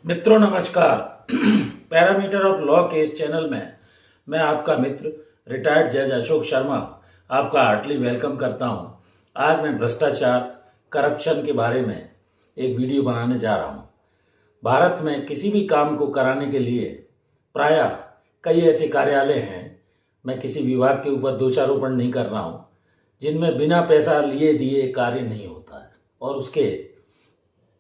मित्रों नमस्कार। Parameter of law के इस चैनल में मैं आपका मित्र रिटायर्ड जज अशोक शर्मा आपका हार्टली वेलकम करता हूं। आज मैं भ्रष्टाचार करप्शन के बारे में एक वीडियो बनाने जा रहा हूं। भारत में किसी भी काम को कराने के लिए प्रायः कई ऐसे कार्यालय हैं, मैं किसी विभाग के ऊपर दोषारोपण नहीं कर रहा हूं, जिनमें बिना पैसा लिए दिए कार्य नहीं होता है और उसके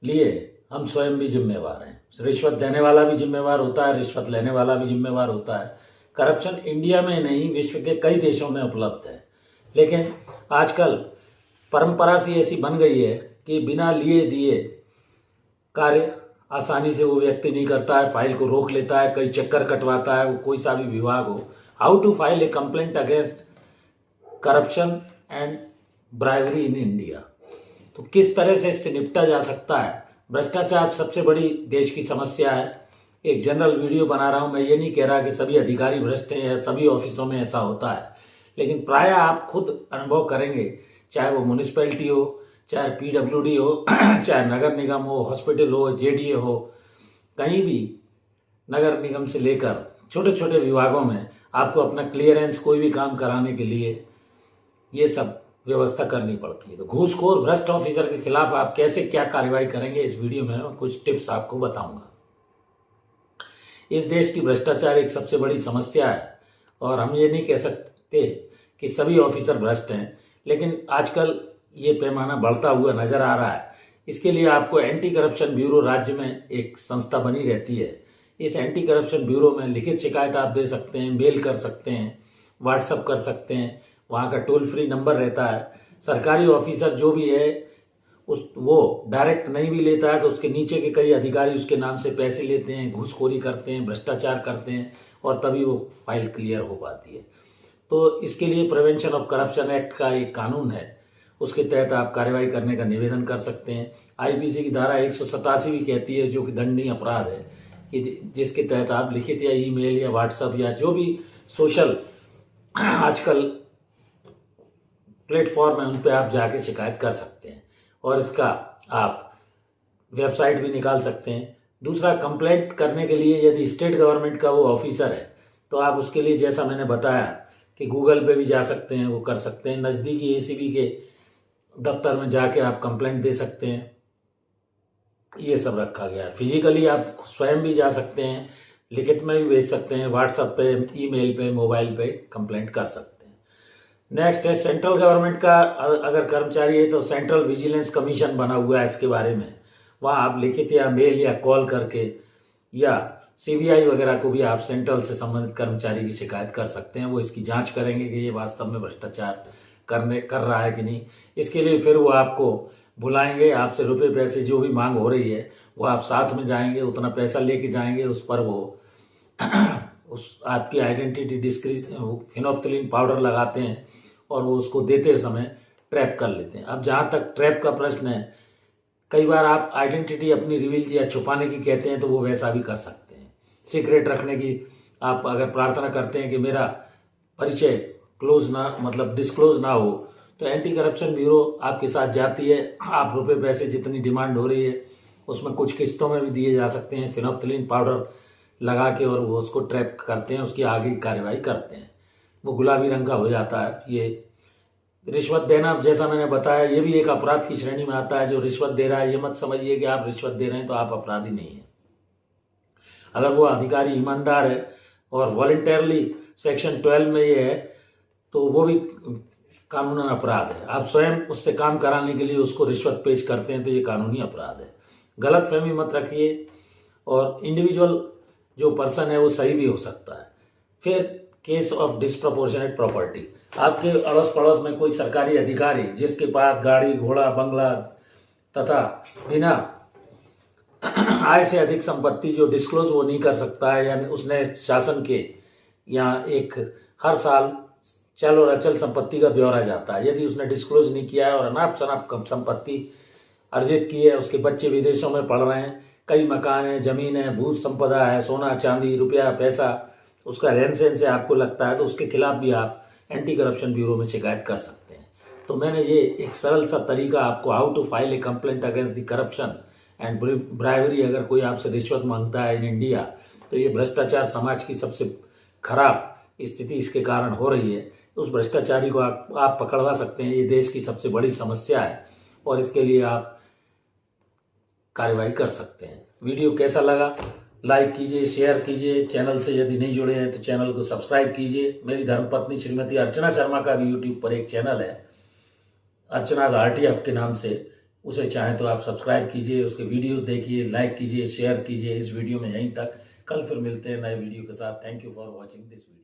लिए हम स्वयं भी जिम्मेवार हैं। रिश्वत देने वाला भी जिम्मेवार होता है, रिश्वत लेने वाला भी जिम्मेवार होता है। करप्शन इंडिया में नहीं, विश्व के कई देशों में उपलब्ध है, लेकिन आजकल परंपरा सी ऐसी बन गई है कि बिना लिए दिए कार्य आसानी से वो व्यक्ति नहीं करता है, फाइल को रोक लेता है, कई चक्कर कटवाता है, वो कोई सा भी विभाग हो। How to file a complaint against corruption and bribery in India, तो किस तरह से इससे निपटा जा सकता है। भ्रष्टाचार सबसे बड़ी देश की समस्या है। एक जनरल वीडियो बना रहा हूं, मैं ये नहीं कह रहा कि सभी अधिकारी भ्रष्ट हैं या सभी ऑफिसों में ऐसा होता है, लेकिन प्रायः आप खुद अनुभव करेंगे, चाहे वो म्यूनिसिपैलिटी हो, चाहे पीडब्ल्यूडी हो, चाहे नगर निगम हो, हॉस्पिटल हो, जेडीए हो, कहीं भी नगर निगम से लेकर छोटे छोटे विभागों में आपको अपना क्लियरेंस कोई भी काम कराने के लिए ये सब व्यवस्था करनी पड़ती है। तो घूसखोर भ्रष्ट ऑफिसर के खिलाफ आप कैसे क्या कार्रवाई करेंगे, इस वीडियो में मैं कुछ टिप्स आपको बताऊंगा। इस देश की भ्रष्टाचार एक सबसे बड़ी समस्या है और हम ये नहीं कह सकते कि सभी ऑफिसर भ्रष्ट हैं, लेकिन आजकल ये पैमाना बढ़ता हुआ नजर आ रहा है। इसके लिए आपको एंटी करप्शन ब्यूरो राज्य में एक संस्था बनी रहती है। इस एंटी करप्शन ब्यूरो में लिखित शिकायत आप दे सकते हैं, मेल कर सकते हैं, व्हाट्सअप कर सकते हैं, वहाँ का टोल फ्री नंबर रहता है। सरकारी ऑफिसर जो भी है वो डायरेक्ट नहीं भी लेता है तो उसके नीचे के कई अधिकारी उसके नाम से पैसे लेते हैं, घूसखोरी करते हैं, भ्रष्टाचार करते हैं और तभी वो फाइल क्लियर हो पाती है। तो इसके लिए प्रिवेंशन ऑफ करप्शन एक्ट का एक कानून है, उसके तहत आप कार्रवाई करने का निवेदन कर सकते हैं। आईपीसी की धारा 187 भी कहती है, जो कि दंडनीय अपराध है, कि जिसके तहत आप लिखित या ईमेल या व्हाट्सएप या जो भी सोशल आजकल प्लेटफॉर्म है उन पे आप जाके शिकायत कर सकते हैं और इसका आप वेबसाइट भी निकाल सकते हैं। दूसरा, कंप्लेंट करने के लिए यदि स्टेट गवर्नमेंट का वो ऑफिसर है तो आप उसके लिए, जैसा मैंने बताया, कि गूगल पे भी जा सकते हैं, वो कर सकते हैं। नज़दीकी एसीबी के दफ्तर में जाके आप कंप्लेंट दे सकते हैं, ये सब रखा गया है। फिजिकली आप स्वयं भी जा सकते हैं, लिखित में भी भेज सकते हैं, व्हाट्सएप पे, ईमेल पे, मोबाइल पे कंप्लेंट कर सकते हैं। नेक्स्ट है सेंट्रल गवर्नमेंट का अगर कर्मचारी है तो सेंट्रल विजिलेंस कमीशन बना हुआ है इसके बारे में। वहाँ आप लिखित या मेल या कॉल करके या सीबीआई वगैरह को भी आप सेंट्रल से संबंधित कर्मचारी की शिकायत कर सकते हैं। वो इसकी जांच करेंगे कि ये वास्तव में भ्रष्टाचार कर रहा है कि नहीं। इसके लिए फिर वो आपको बुलाएंगे, आपसे रुपये पैसे जो भी मांग हो रही है वो आप साथ में जाएंगे, उतना पैसा लेके जाएंगे, उस पर वो उस आपकी आइडेंटिटी डिस्क्रीज फिनोफ्थलीन पाउडर लगाते हैं और वो उसको देते समय ट्रैप कर लेते हैं। अब जहाँ तक ट्रैप का प्रश्न है, कई बार आप आइडेंटिटी अपनी रिवील या छुपाने की कहते हैं तो वो वैसा भी कर सकते हैं। सीक्रेट रखने की आप अगर प्रार्थना करते हैं कि मेरा परिचय क्लोज ना, मतलब डिस्क्लोज ना हो, तो एंटी करप्शन ब्यूरो आपके साथ जाती है। आप रुपये पैसे जितनी डिमांड हो रही है उसमें कुछ किस्तों में भी दिए जा सकते हैं, फिनोफ्थलीन पाउडर लगा के, और वो उसको ट्रैप करते हैं, उसकी आगे की कार्रवाई करते हैं। वो गुलाबी रंग का हो जाता है। ये रिश्वत देना, जैसा मैंने बताया, ये भी एक अपराध की श्रेणी में आता है। जो रिश्वत दे रहा है, ये मत समझिए कि आप रिश्वत दे रहे हैं तो आप अपराधी नहीं है। अगर वो अधिकारी ईमानदार है और वॉलंटियरली सेक्शन 12 में ये है तो वो भी कानूनन अपराध है। आप स्वयं उससे काम कराने के लिए उसको रिश्वत पेश करते हैं तो ये कानूनी अपराध है। गलत फहमी मत रखिए, और इंडिविजुअल जो पर्सन है वो सही भी हो सकता है। फिर केस ऑफ डिस्प्रपोर्शनेट प्रॉपर्टी, आपके अड़ोस पड़ोस में कोई सरकारी अधिकारी जिसके पास गाड़ी, घोड़ा, बंगला तथा बिना आय से अधिक संपत्ति जो डिस्क्लोज वो नहीं कर सकता है, या उसने शासन के यहाँ एक हर साल चल और अचल संपत्ति का ब्यौरा जाता है, यदि उसने डिस्क्लोज नहीं किया है और अनाप शनाप संपत्ति अर्जित की है, उसके बच्चे विदेशों में पढ़ रहे हैं, कई मकान है, जमीन है, भू संपदा है, सोना चांदी, रुपया पैसा, उसका रहन सहन से आपको लगता है तो उसके खिलाफ भी आप एंटी करप्शन ब्यूरो में शिकायत कर सकते हैं। तो मैंने ये एक सरल सा तरीका आपको, how to file a complaint against the corruption and bribery, अगर कोई आपसे रिश्वत मांगता है इन इंडिया, तो ये भ्रष्टाचार समाज की सबसे खराब स्थिति इसके कारण हो रही है। उस भ्रष्टाचारी को आप पकड़वा सकते हैं, ये देश की सबसे बड़ी समस्या है और इसके लिए आप कार्यवाही कर सकते हैं। वीडियो कैसा लगा लाइक कीजिए, शेयर कीजिए, चैनल से यदि नहीं जुड़े हैं तो चैनल को सब्सक्राइब कीजिए। मेरी धर्मपत्नी श्रीमती अर्चना शर्मा का भी यूट्यूब पर एक चैनल है, अर्चना RTF के नाम से, उसे चाहें तो आप सब्सक्राइब कीजिए, उसके वीडियोस देखिए, लाइक कीजिए, शेयर कीजिए। इस वीडियो में यहीं तक, कल फिर मिलते हैं नए वीडियो के साथ। Thank you for watching this video.